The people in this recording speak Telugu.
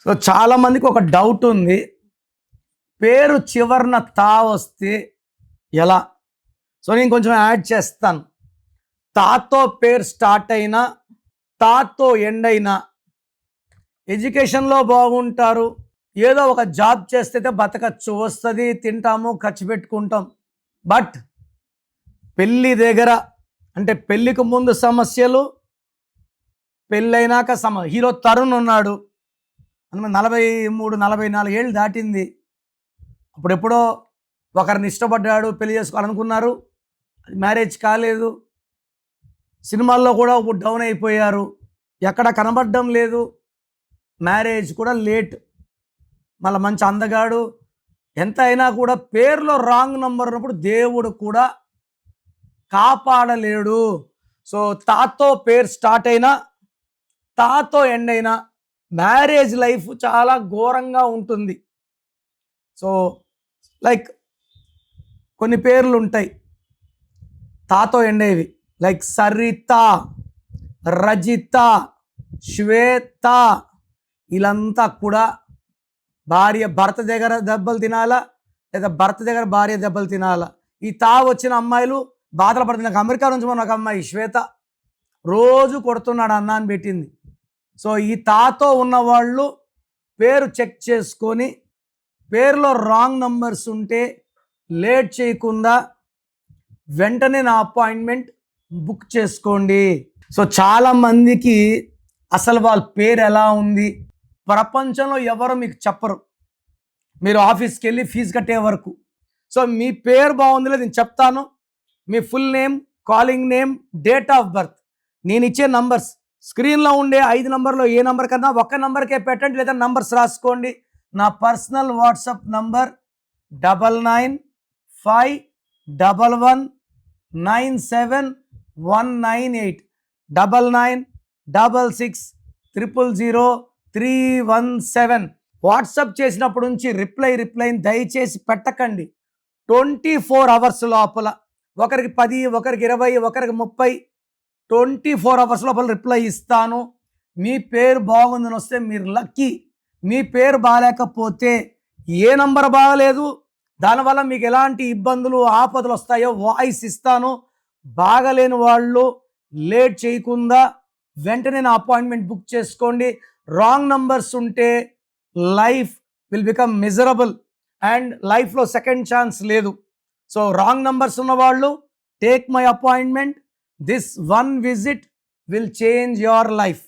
సో చాలామందికి ఒక డౌట్ ఉంది, పేరు చివరన తా వస్తే ఎలా? సో నేను కొంచెం యాడ్ చేస్తాను. తాతో పేరు స్టార్ట్ అయినా తాతో ఎండ్ అయినా ఎడ్యుకేషన్లో బాగుంటారు, ఏదో ఒక జాబ్ చేస్తే బతకచ్చు, వస్తుంది, తింటాము, ఖర్చు పెట్టుకుంటాం. బట్ పెళ్ళి దగ్గర అంటే పెళ్ళికి ముందు సమస్యలు, పెళ్ళైనాక హీరో తరుణ్ ఉన్నాడు, 43-44 ఏళ్ళు దాటింది. అప్పుడెప్పుడో ఒకరిని ఇష్టపడ్డాడు, పెళ్లి చేసుకోవాలనుకున్నారు, మ్యారేజ్ కాలేదు. సినిమాల్లో కూడా డౌన్ అయిపోయారు, ఎక్కడ కనబడడం లేదు. మ్యారేజ్ కూడా లేట్. మళ్ళీ మంచి అందగాడు, ఎంత అయినా కూడా పేరులో రాంగ్ నంబర్ ఉన్నప్పుడు దేవుడు కూడా కాపాడలేడు. సో తాతో పేరు స్టార్ట్ అయినా తాతో ఎండ్ అయినా మ్యారేజ్ లైఫ్ చాలా ఘోరంగా ఉంటుంది. సో లైక్ కొన్ని పేర్లు ఉంటాయి తాతో ఎండ్ అయ్యేవి, లైక్ సరిత, రజిత, శ్వేత. వీళ్ళంతా కూడా భర్త దగ్గర దెబ్బలు తినాలా, లేదా భర్త దగ్గర భార్య దెబ్బలు తినాలా. ఈ తా వచ్చిన అమ్మాయిలు బాధలు పడుతుంది. నాకు అమెరికా నుంచి ఒక అమ్మాయి శ్వేత రోజు కొడుతున్నాడు అన్న అని పెట్టింది. సో ఈ తాతో ఉన్నవాళ్ళు పేరు చెక్ చేసుకొని, పేరులో రాంగ్ నంబర్స్ ఉంటే లేట్ చేయకుండా వెంటనే నా అపాయింట్మెంట్ బుక్ చేసుకోండి. సో చాలామందికి అసలు వాళ్ళ పేరు ఎలా ఉంది ప్రపంచంలో ఎవరు మీకు చెప్పరు, మీరు ఆఫీస్కి వెళ్ళి ఫీజు కట్టే వరకు. సో మీ పేరు బాగుంది లేదు నేను చెప్తాను. మీ full name, calling name, date of birth, నేను ఇచ్చే నంబర్స్, స్క్రీన్లో ఉండే 5 నంబర్లో ఏ నంబర్ కన్నా ఒక్క నంబర్కే పెట్టండి, లేదా నంబర్స్ రాసుకోండి. నా పర్సనల్ వాట్సాప్ నంబర్ 9951197198 9966000317. వాట్సాప్ చేసినప్పటి నుంచి రిప్లైని దయచేసి పెట్టకండి. 24 అవర్స్ లోపల, ఒకరికి 10, ఒకరికి 20, ఒకరికి 30, 24 అవర్స్ లోపల రిప్లై ఇస్తాను. మీ పేరు బాగుందని వస్తే మీరు లక్కీ. మీ పేరు బాగాలేకపోతే, ఏ నంబర్ బాగలేదు, దానివల్ల మీకు ఎలాంటి ఇబ్బందులు ఆపదలు వస్తాయో వాయిస్ ఇస్తాను. బాగలేని వాళ్ళు లేట్ చేయకుండా వెంటనే నా అపాయింట్మెంట్ బుక్ చేసుకోండి. రాంగ్ నంబర్స్ ఉంటే life will become miserable and లైఫ్లో సెకండ్ ఛాన్స్ లేదు. సో రాంగ్ నంబర్స్ ఉన్నవాళ్ళు take my appointment. This one visit will change your life.